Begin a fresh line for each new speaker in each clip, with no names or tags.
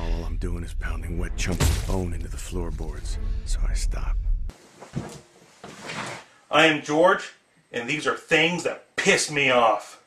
all I'm doing is pounding wet chunks of bone into the floorboards, so I stop.
I am George, and these are things that piss me off.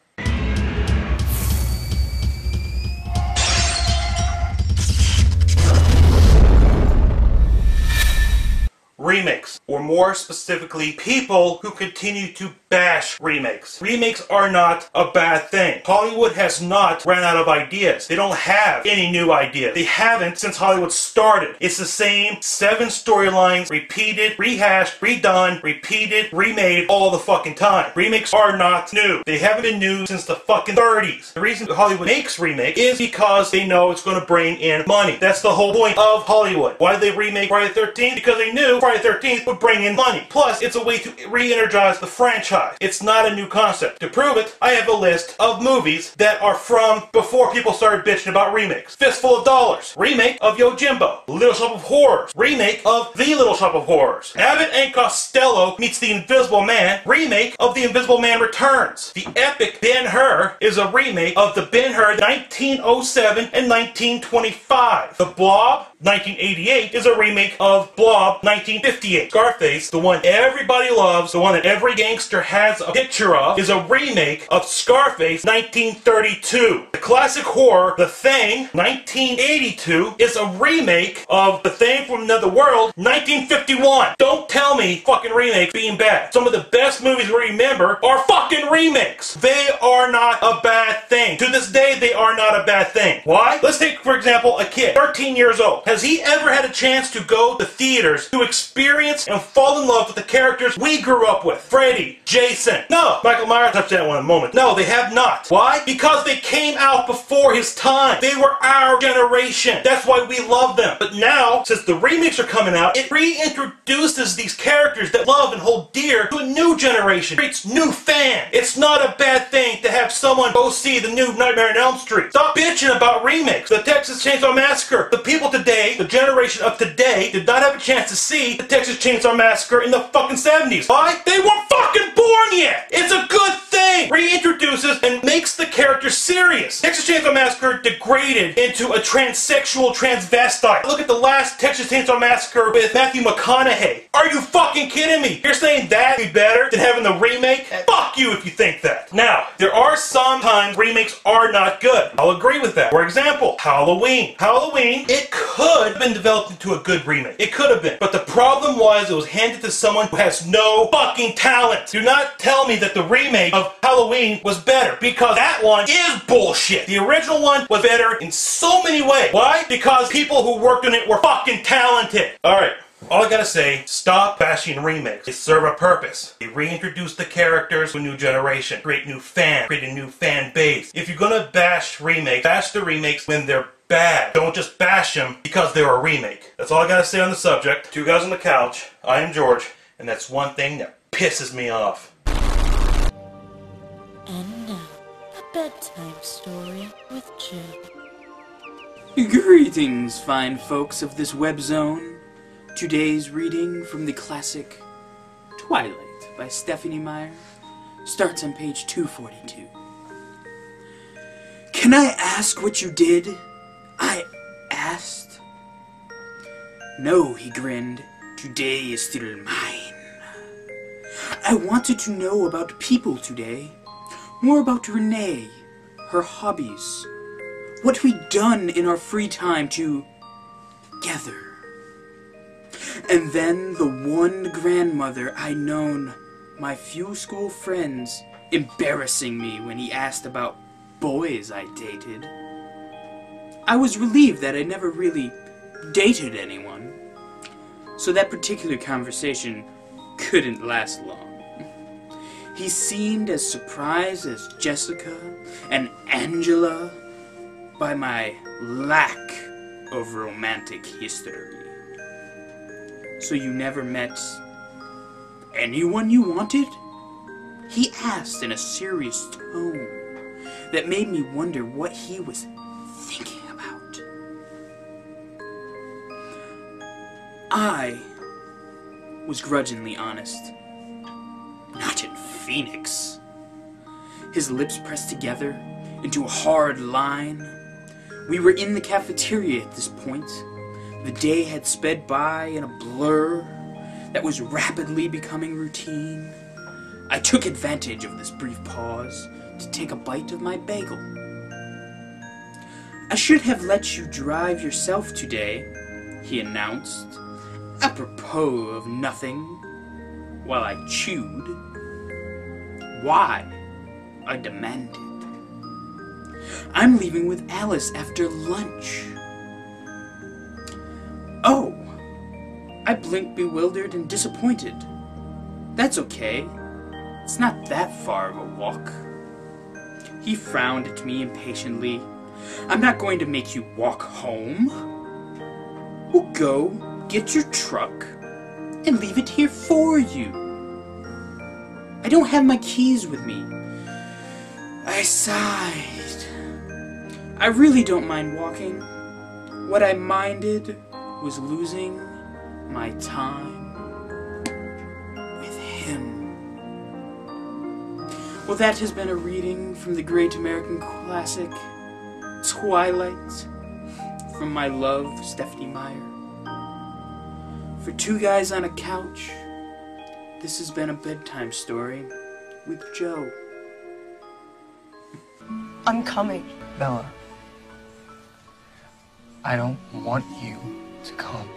Remakes, or more specifically, people who continue to bash remakes. Remakes are not a bad thing. Hollywood has not ran out of ideas. They don't have any new ideas. They haven't since Hollywood started. It's the same 7 storylines, repeated, rehashed, redone, repeated, remade all the fucking time. Remakes are not new. They haven't been new since the fucking 30s. The reason Hollywood makes remakes is because they know it's going to bring in money. That's the whole point of Hollywood. Why did they remake Friday the 13th? Because they knew Friday the 13th would bring in money. Plus, it's a way to re-energize the franchise. It's not a new concept. To prove it, I have a list of movies that are from before people started bitching about remakes. Fistful of Dollars. Remake of Yojimbo. Little Shop of Horrors. Remake of The Little Shop of Horrors. Abbott and Costello meets The Invisible Man. Remake of The Invisible Man Returns. The epic Ben-Hur is a remake of the Ben-Hur 1907 and 1925. The Blob 1988 is a remake of Blob 1958. Scarface, the one everybody loves, the one that every gangster has a picture of, is a remake of Scarface 1932. The classic horror, The Thing 1982, is a remake of The Thing from Another World 1951. Don't tell me fucking remakes being bad. Some of the best movies we remember are fucking remakes. They are not a bad thing. To this day, they are not a bad thing. Why? Let's take, for example, a kid, 13 years old. Has he ever had a chance to go to theaters to experience and fall in love with the characters we grew up with? Freddy, Jason. No. Michael Myers touched that one in a moment. No, they have not. Why? Because they came out before his time. They were our generation. That's why we love them. But now, since the remakes are coming out, it reintroduces these characters that love and hold dear to a new generation. It creates new fans. It's not a bad thing to have someone go see the new Nightmare on Elm Street. Stop bitching about remakes. The Texas Chainsaw Massacre. The people today, the generation of today, did not have a chance to see the Texas Chainsaw Massacre in the fucking 70s. Why? They weren't fucking born yet! It's a good thing! Reintroduces and makes the character serious. Texas Chainsaw Massacre degraded into a transsexual transvestite. Look at the last Texas Chainsaw Massacre with Matthew McConaughey. Are you fucking kidding me? You're saying that'd be better than having the remake? Fuck you if you think that. Now, there are some times remakes are not good. I'll agree with that. For example, Halloween. Halloween, it could have been developed into a good remake. It could have been. But the problem was it was handed to someone who has no fucking talent. Do not tell me that the remake of Halloween was better, because that one is bullshit. The original one was better in so many ways. Why? Because people who worked on it were fucking talented. Alright. All I gotta say, stop bashing remakes. They serve a purpose. They reintroduce the characters to a new generation, create new fans, create a new fan base. If you're gonna bash remakes, bash the remakes when they're bad. Don't just bash them because they're a remake. That's all I gotta say on the subject. 2 guys on the couch. I am George, and that's one thing that pisses me off.
And now, a bedtime story with Jim.
Greetings, fine folks of this web zone. Today's reading from the classic Twilight by Stephanie Meyer starts on page 242. Can I ask what you did? I asked. No, he grinned. Today is still mine. I wanted to know about people today. More about Renee, her hobbies, what we'd done in our free time together. And then the one grandmother I'd known, my few school friends, embarrassing me when he asked about boys I dated. I was relieved that I never really dated anyone, so that particular conversation couldn't last long. He seemed as surprised as Jessica and Angela by my lack of romantic history. So you never met anyone you wanted? He asked in a serious tone that made me wonder what he was thinking about. I was grudgingly honest. Not in Phoenix. His lips pressed together into a hard line. We were in the cafeteria at this point. The day had sped by in a blur that was rapidly becoming routine. I took advantage of this brief pause to take a bite of my bagel. I should have let you drive yourself today, he announced, apropos of nothing, while I chewed. Why? I demanded. I'm leaving with Alice after lunch. Oh, I blinked, bewildered and disappointed. That's okay. It's not that far of a walk. He frowned at me impatiently. I'm not going to make you walk home. We'll go get your truck and leave it here for you. I don't have my keys with me. I sighed. I really don't mind walking. What I minded was losing my time with him. Well, that has been a reading from the great American classic, Twilight, from my love, Stephanie Meyer. For two guys on a couch, this has been a bedtime story with Joe.
I'm coming.
Bella, I don't want you to come.